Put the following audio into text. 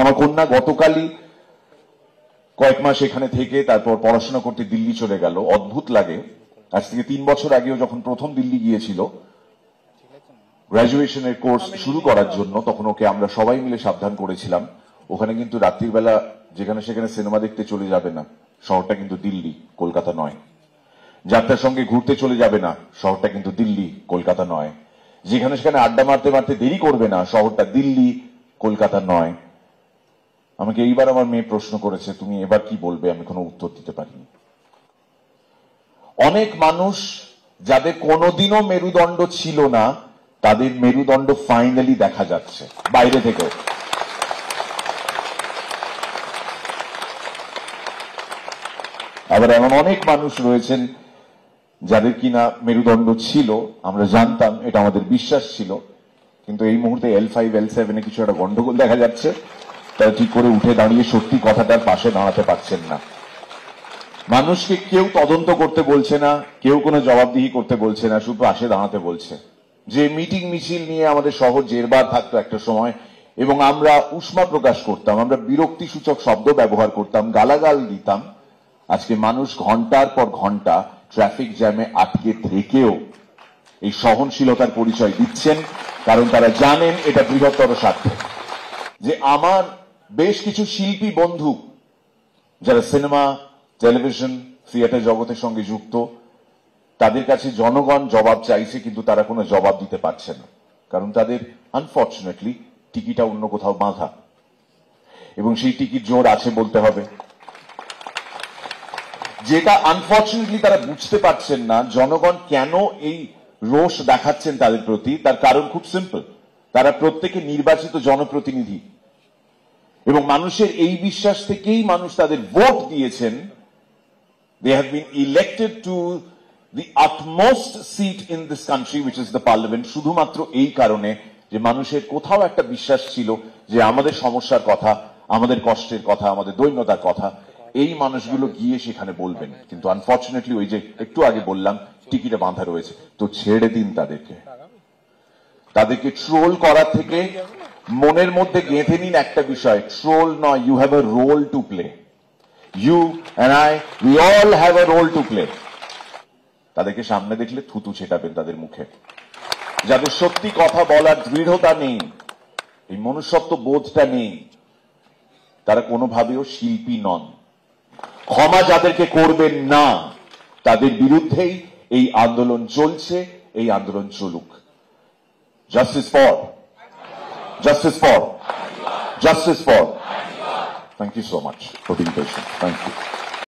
আমার কন্যা গতকালই কয়েক মাস এখানে থেকে তারপর পড়াশোনা করতে দিল্লি চলে গেল। অদ্ভুত লাগে, আজ থেকে 3 বছর আগেও যখন প্রথম দিল্লি গিয়েছিল গ্র্যাজুয়েশনের কোর্স শুরু করার জন্য, তখন ওকে আমরা সবাই মিলে সাবধান করেছিলাম ওখানে কিন্তু রাত্রির বেলা যেখানে সেখানে সিনেমা দেখতে চলে যাবে না, শহরটা কিন্তু দিল্লি, কলকাতা নয়। যাত্রার সঙ্গে ঘুরতে চলে যাবে না, শহরটা কিন্তু দিল্লি, কলকাতা নয়। যেখানে সেখানে আড্ডা মারতে মারতে দেরি করবে না, শহরটা দিল্লি, কলকাতা নয়। আমাকে এইবার আমার মেয়ে প্রশ্ন করেছে, তুমি এবার কি বলবে? আমি কোনো উত্তর দিতে পারিনি। অনেক মানুষ যাদের কোনোদিনও মেরুদণ্ড ছিল না, তাদের মেরুদণ্ড ফাইনালি দেখা যাচ্ছে বাইরে থেকে। আবার এমন অনেক মানুষ রয়েছেন যাদের কিনা মেরুদণ্ড ছিল, আমরা জানতাম, এটা আমাদের বিশ্বাস ছিল, কিন্তু এই মুহূর্তে L5 L7 এ কিছু একটা গন্ডগোল দেখা যাচ্ছে, তারা ঠিক করে উঠে দাঁড়িয়ে সত্যি কথাটার পাশে দাঁড়াতে পারছেন না। মানুষকে কেউ তদন্ত করতে বলছে না, কেউ কোনো জবাবদিহি করতে বলছে না, শুধু পাশে দাঁড়াতে বলছে। যে মিটিং মিছিল নিয়ে আমাদের শহর জেরবার থাকতো একটা সময়, এবং আমরা উষ্মা প্রকাশ করতাম, আমরা বিরক্তিসূচক শব্দ ব্যবহার করতাম, গালাগাল দিতাম, আজকে মানুষ ঘন্টার পর ঘন্টা ট্রাফিক জ্যামে আটকে থেকেও এই সহনশীলতার পরিচয় দিচ্ছেন, কারণ তারা জানেন এটা বৃহত্তর স্বার্থে। যে আমার বেশ কিছু শিল্পী বন্ধু যারা সিনেমা, টেলিভিশন, থিয়েটার জগতের সঙ্গে যুক্ত, তাদের কাছে জনগণ জবাব চাইছে, কিন্তু তারা কোনো জবাব দিতে পারছে না, কারণ তাদের আনফর্চুনেটলি টিকিটটা অন্য কোথাও বাঁধা, এবং সেই টিকিট জোর আছে বলতে হবে। যেটা আনফর্চুনেটলি তারা বুঝতে পারছেন না, জনগণ কেন এই রোষ দেখাচ্ছেন তাদের প্রতি, তার কারণ খুব সিম্পল, তারা প্রত্যেকে নির্বাচিত জনপ্রতিনিধি, এবং মানুষের এই বিশ্বাস থেকেই মানুষ তাদের ভোট দিয়েছেন। They have been elected to the utmost seat in this country, which is the parliament, শুধুমাত্র এই কারণে যে মানুষের কোথাও একটা বিশ্বাস ছিল যে আমাদের সমস্যার কথা, আমাদের কষ্টের কথা, আমাদের দৈন্যতার কথা এই মানুষগুলো গিয়ে সেখানে বলবেন। কিন্তু আনফর্চুনেটলি ওই যে একটু আগে বললাম টিকিটে বাঁধা রয়েছে, তো ছেড়ে দিন তাদেরকে। তাদেরকে ট্রোল করার থেকে মনের মধ্যে গেঁথে নিন একটা বিষয়, ট্রোল নয়, you have a role to play. You and I, we all have a role to play. তাদেরকে সামনে দেখলে থুতু ছেটাবেন তাদের মুখে। যাদের সত্যি কথা বলার দৃঢ়তা নেই, এই মনুষ্যত্ব বোধটা নেই, তারা কোনোভাবেও শিল্পী নন। ক্ষমা যাদেরকে করবেন না, তাদের বিরুদ্ধেই এই আন্দোলন চলছে, এই আন্দোলন চলুক। Justice for, justice for, justice for. Thank you so much for being patient. Thank you.